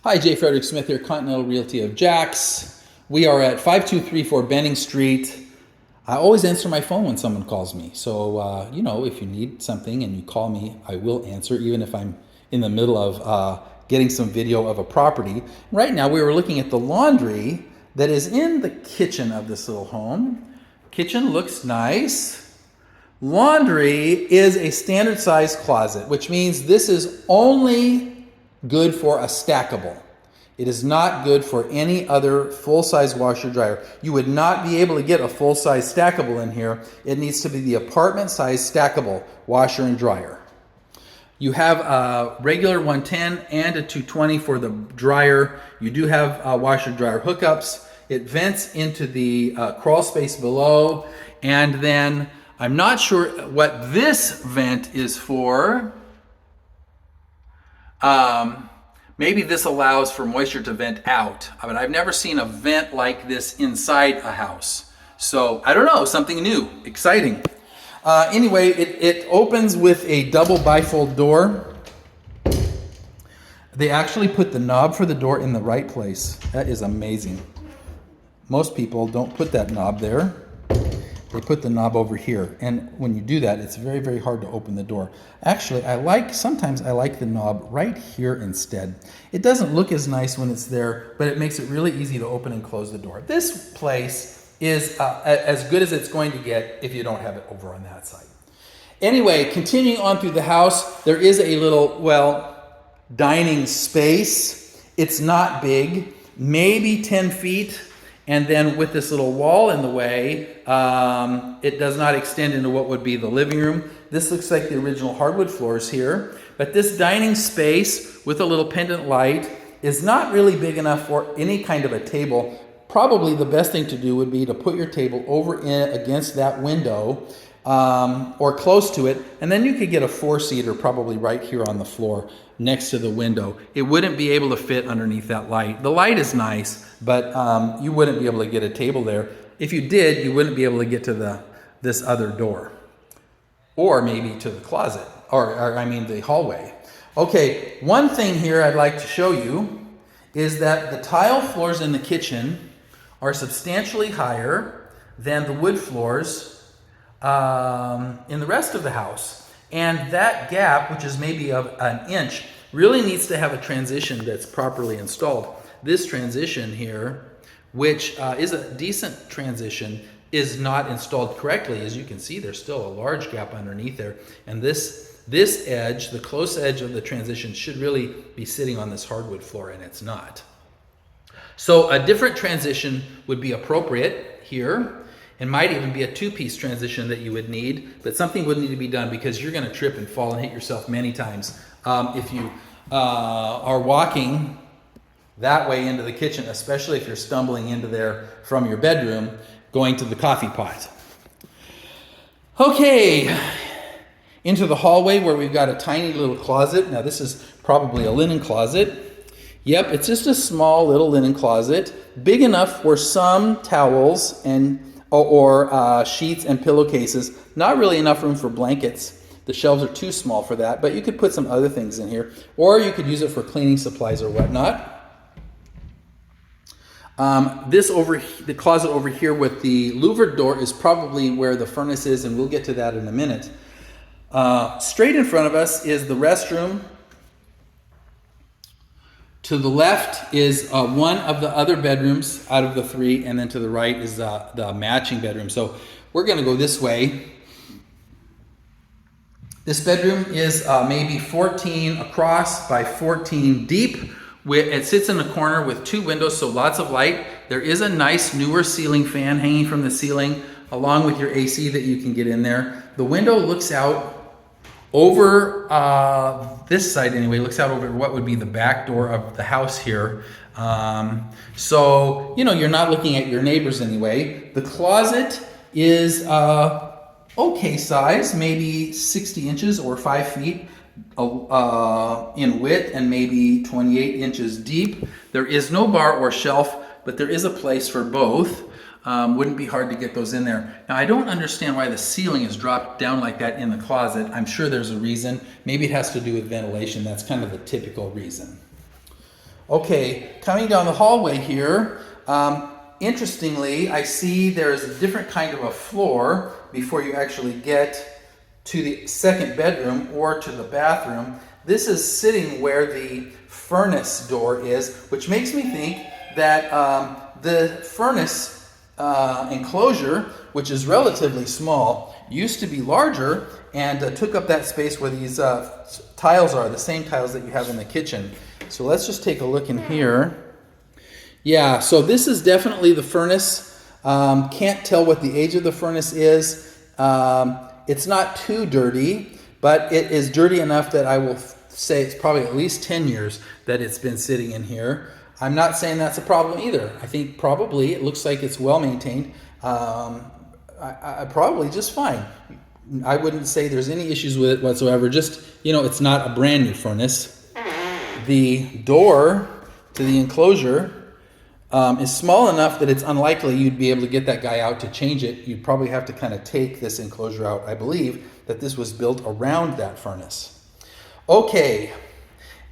Hi, J. Frederick Smith here, Continental Realty of Jax. We are at 5234 Benning Street. I always answer my phone when someone calls me. So, if you need something and you call me, I will answer, even if I'm in the middle of getting some video of a property. Right now, we were looking at the laundry that is in the kitchen of this little home. Kitchen looks nice. Laundry is a standard size closet, which means this is only good for a stackable. It is not good for any other full-size washer dryer. You would not be able to get a full-size stackable in here. It needs to be the apartment-size stackable washer and dryer. You have a regular 110 and a 220 for the dryer. You do have washer dryer hookups. It vents into the crawl space below. And then I'm not sure what this vent is for. Maybe this allows for moisture to vent out, but I've never seen a vent like this inside a house. So I don't know, something new, exciting. Anyway, it opens with a double bifold door. They actually put the knob for the door in the right place. That is amazing. Most people don't put that knob there. They put the knob over here, and when you do that, it's very, very hard to open the door. Actually, sometimes I like the knob right here instead. It doesn't look as nice when it's there, but it makes it really easy to open and close the door. This place is as good as it's going to get if you don't have it over on that side. Anyway, continuing on through the house, there is a little, dining space. It's not big, maybe 10 feet. And then with this little wall in the way, it does not extend into what would be the living room. This looks like the original hardwood floors here. But this dining space with a little pendant light is not really big enough for any kind of a table. Probably the best thing to do would be to put your table over against that window or close to it. And then you could get a 4-seater probably right here on the floor next to the window. It wouldn't be able to fit underneath that light. The light is nice, but you wouldn't be able to get a table there. If you did, you wouldn't be able to get to this other door, or maybe to the closet, or the hallway. Okay, one thing here I'd like to show you is that the tile floors in the kitchen are substantially higher than the wood floors in the rest of the house. And that gap, which is maybe of an inch, really needs to have a transition that's properly installed. This transition here, which is a decent transition, is not installed correctly. As you can see, there's still a large gap underneath there. And this edge, the close edge of the transition, should really be sitting on this hardwood floor, and it's not. So a different transition would be appropriate here. It might even be a 2-piece transition that you would need, but something would need to be done because you're going to trip and fall and hit yourself many times if you are walking that way into the kitchen, especially if you're stumbling into there from your bedroom going to the coffee pot. Okay, into the hallway where we've got a tiny little closet. Now this is probably a linen closet. Yep, it's just a small little linen closet, big enough for some towels or sheets and pillowcases. Not really enough room for blankets. The shelves are too small for that, but you could put some other things in here, or you could use it for cleaning supplies or whatnot. The closet over here with the louvered door is probably where the furnace is, and we'll get to that in a minute. Straight in front of us is the restroom. To the left is one of the other bedrooms out of the 3, and then to the right is the matching bedroom. So we're going to go this way. This bedroom is maybe 14 across by 14 deep. It sits in a corner with 2 windows, so lots of light. There is a nice newer ceiling fan hanging from the ceiling, along with your AC that you can get in there. The window looks out over this side anyway, looks out over what would be the back door of the house here. So, you're not looking at your neighbors anyway. The closet is okay size, maybe 60 inches or 5 feet in width and maybe 28 inches deep. There is no bar or shelf, but there is a place for both. Wouldn't be hard to get those in there. Now, I don't understand why the ceiling is dropped down like that in the closet. I'm sure there's a reason. Maybe it has to do with ventilation. That's kind of a typical reason. Okay, coming down the hallway here, interestingly, I see there's a different kind of a floor before you actually get to the second bedroom or to the bathroom. This is sitting where the furnace door is, which makes me think that the furnace enclosure, which is relatively small, used to be larger and took up that space where these tiles are, the same tiles that you have in the kitchen. So let's just take a look in here. Yeah, so this is definitely the furnace. Can't tell what the age of the furnace is. It's not too dirty, but it is dirty enough that I will say it's probably at least 10 years that it's been sitting in here. I'm not saying that's a problem either. I think probably it looks like it's well maintained. Probably just fine. I wouldn't say there's any issues with it whatsoever. Just, you know, it's not a brand new furnace. The door to the enclosure is small enough that it's unlikely you'd be able to get that guy out to change it. You'd probably have to kind of take this enclosure out. I believe that this was built around that furnace. Okay,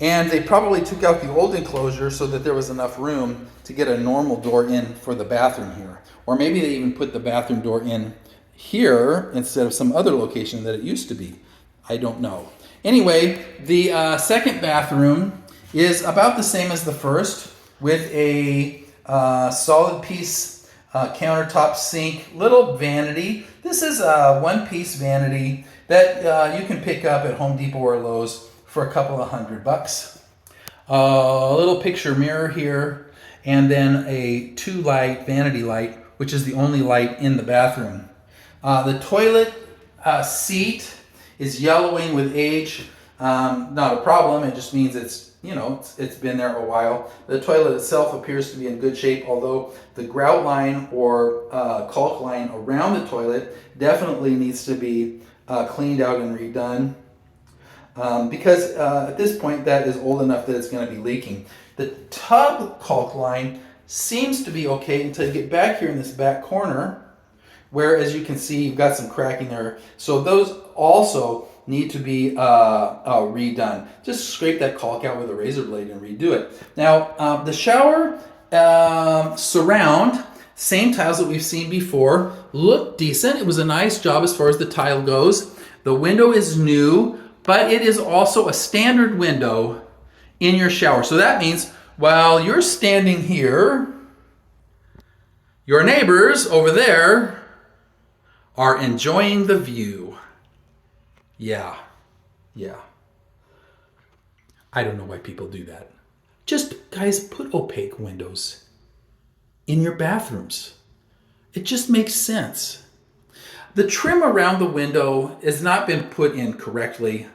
and they probably took out the old enclosure so that there was enough room to get a normal door in for the bathroom here. Or maybe they even put the bathroom door in here instead of some other location that it used to be. I don't know. Anyway, the second bathroom is about the same as the first, with a solid piece countertop sink, little vanity. This is a one-piece vanity that you can pick up at Home Depot or Lowe's for a couple of $100. A little picture mirror here, and then a 2-light vanity light, which is the only light in the bathroom. The toilet seat is yellowing with age. Not a problem. It just means it's been there a while. The toilet itself appears to be in good shape, although the grout line or caulk line around the toilet definitely needs to be cleaned out and redone. Because at this point that is old enough that it's going to be leaking. The tub caulk line seems to be okay until you get back here in this back corner, where, as you can see, you've got some cracking there. So those also need to be redone. Just scrape that caulk out with a razor blade and redo it. Now, the shower surround, same tiles that we've seen before, look decent. It was a nice job as far as the tile goes. The window is new, but it is also a standard window in your shower. So that means while you're standing here, your neighbors over there are enjoying the view. Yeah. I don't know why people do that. Just, guys, put opaque windows in your bathrooms. It just makes sense. The trim around the window has not been put in correctly.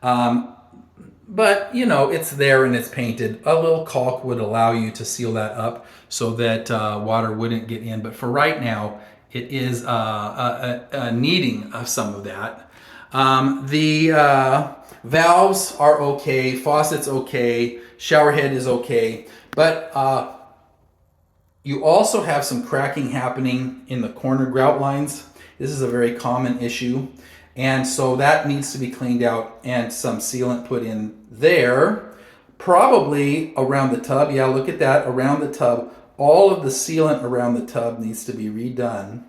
But, you know, it's there and it's painted. A little caulk would allow you to seal that up so that water wouldn't get in. But for right now, it is a needing of some of that. The valves are okay, faucet's okay, shower head is okay, but you also have some cracking happening in the corner grout lines. This is a very common issue, and so that needs to be cleaned out and some sealant put in there. Probably around the tub. Yeah, look at that, around the tub. All of the sealant around the tub needs to be redone.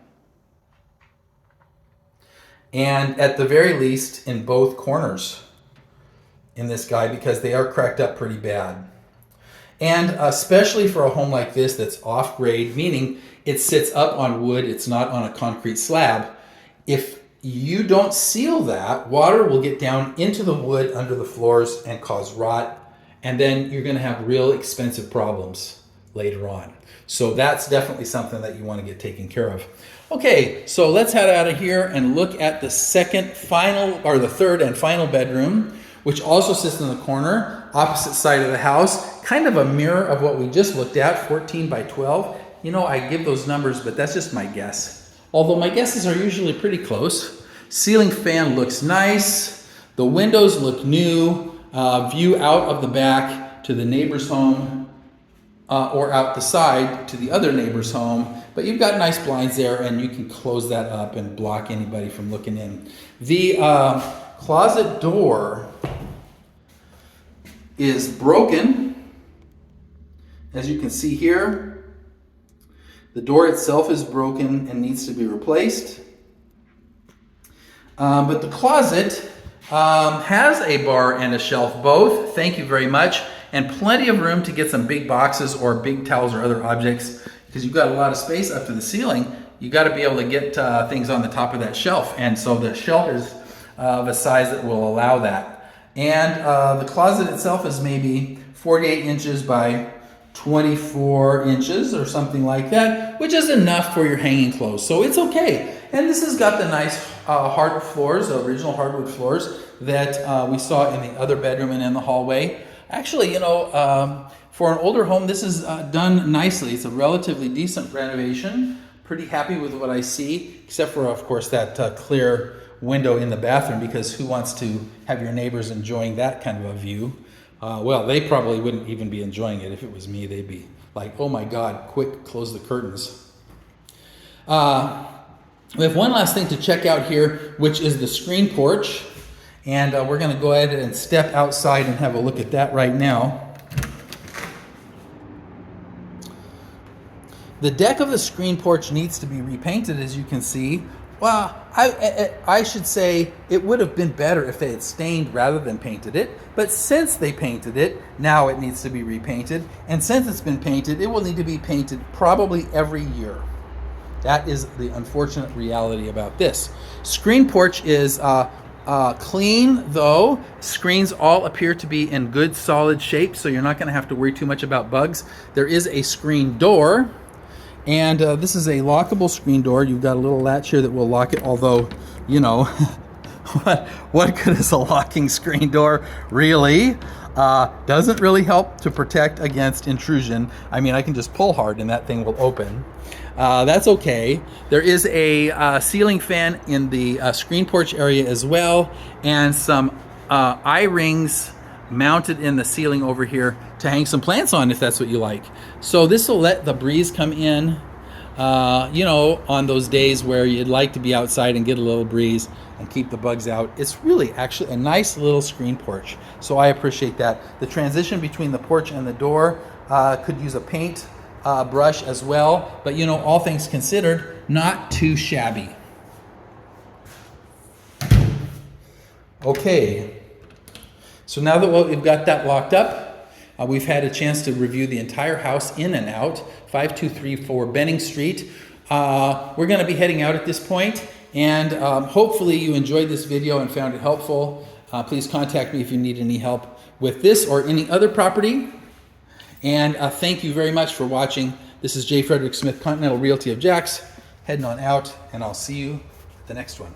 And at the very least in both corners in this guy, because they are cracked up pretty bad. And especially for a home like this that's off grade, meaning it sits up on wood, it's not on a concrete slab. If you don't seal that, water will get down into the wood under the floors and cause rot, and then you're going to have real expensive problems later on. So that's definitely something that you want to get taken care of. Okay, so let's head out of here and look at the third and final bedroom, which also sits in the corner, opposite side of the house, kind of a mirror of what we just looked at, 14 by 12. You know, I give those numbers, but that's just my guess. Although my guesses are usually pretty close. Ceiling fan looks nice. The windows look new. View out of the back to the neighbor's home, or out the side to the other neighbor's home. But you've got nice blinds there, and you can close that up and block anybody from looking in. The closet door is broken. As you can see here, the door itself is broken and needs to be replaced. But the closet has a bar and a shelf both. Thank you very much. And plenty of room to get some big boxes or big towels or other objects, because you've got a lot of space up to the ceiling. You got to be able to get things on the top of that shelf. And so the shelf is of a size that will allow that. And the closet itself is maybe 48 inches by 24 inches or something like that, which is enough for your hanging clothes. So it's okay. And this has got the nice hardwood floors, the original hardwood floors that we saw in the other bedroom and in the hallway. Actually, you know, for an older home, this is done nicely. It's a relatively decent renovation. Pretty happy with what I see, except for, of course, that clear window in the bathroom, because who wants to have your neighbors enjoying that kind of a view? Well, they probably wouldn't even be enjoying it. If it was me, they'd be like, oh my God, quick, close the curtains. We have one last thing to check out here, which is the screen porch. And we're going to go ahead and step outside and have a look at that right now. The deck of the screen porch needs to be repainted, as you can see. Well, I should say it would have been better if they had stained rather than painted it. But since they painted it, now it needs to be repainted. And since it's been painted, it will need to be painted probably every year. That is the unfortunate reality about this. Screen porch is clean, though. Screens all appear to be in good solid shape, so you're not going to have to worry too much about bugs. There is a screen door, and this is a lockable screen door. You've got a little latch here that will lock it, although, you know, what good is a locking screen door, really? Doesn't really help to protect against intrusion. I mean, I can just pull hard and that thing will open. That's okay. There is a ceiling fan in the screen porch area as well, and some eye-rings mounted in the ceiling over here to hang some plants on if that's what you like. So this will let the breeze come in, you know, on those days where you'd like to be outside and get a little breeze and keep the bugs out. It's really actually a nice little screen porch, so I appreciate that. The transition between the porch and the door could use a paint brush as well, but you know, all things considered, not too shabby. Okay, so now that we've got that locked up, we've had a chance to review the entire house in and out, 5234 Benning Street. We're going to be heading out at this point, and hopefully you enjoyed this video and found it helpful. Please contact me if you need any help with this or any other property. And thank you very much for watching. This is J. Frederick Smith, Continental Realty of Jax, heading on out, and I'll see you at the next one.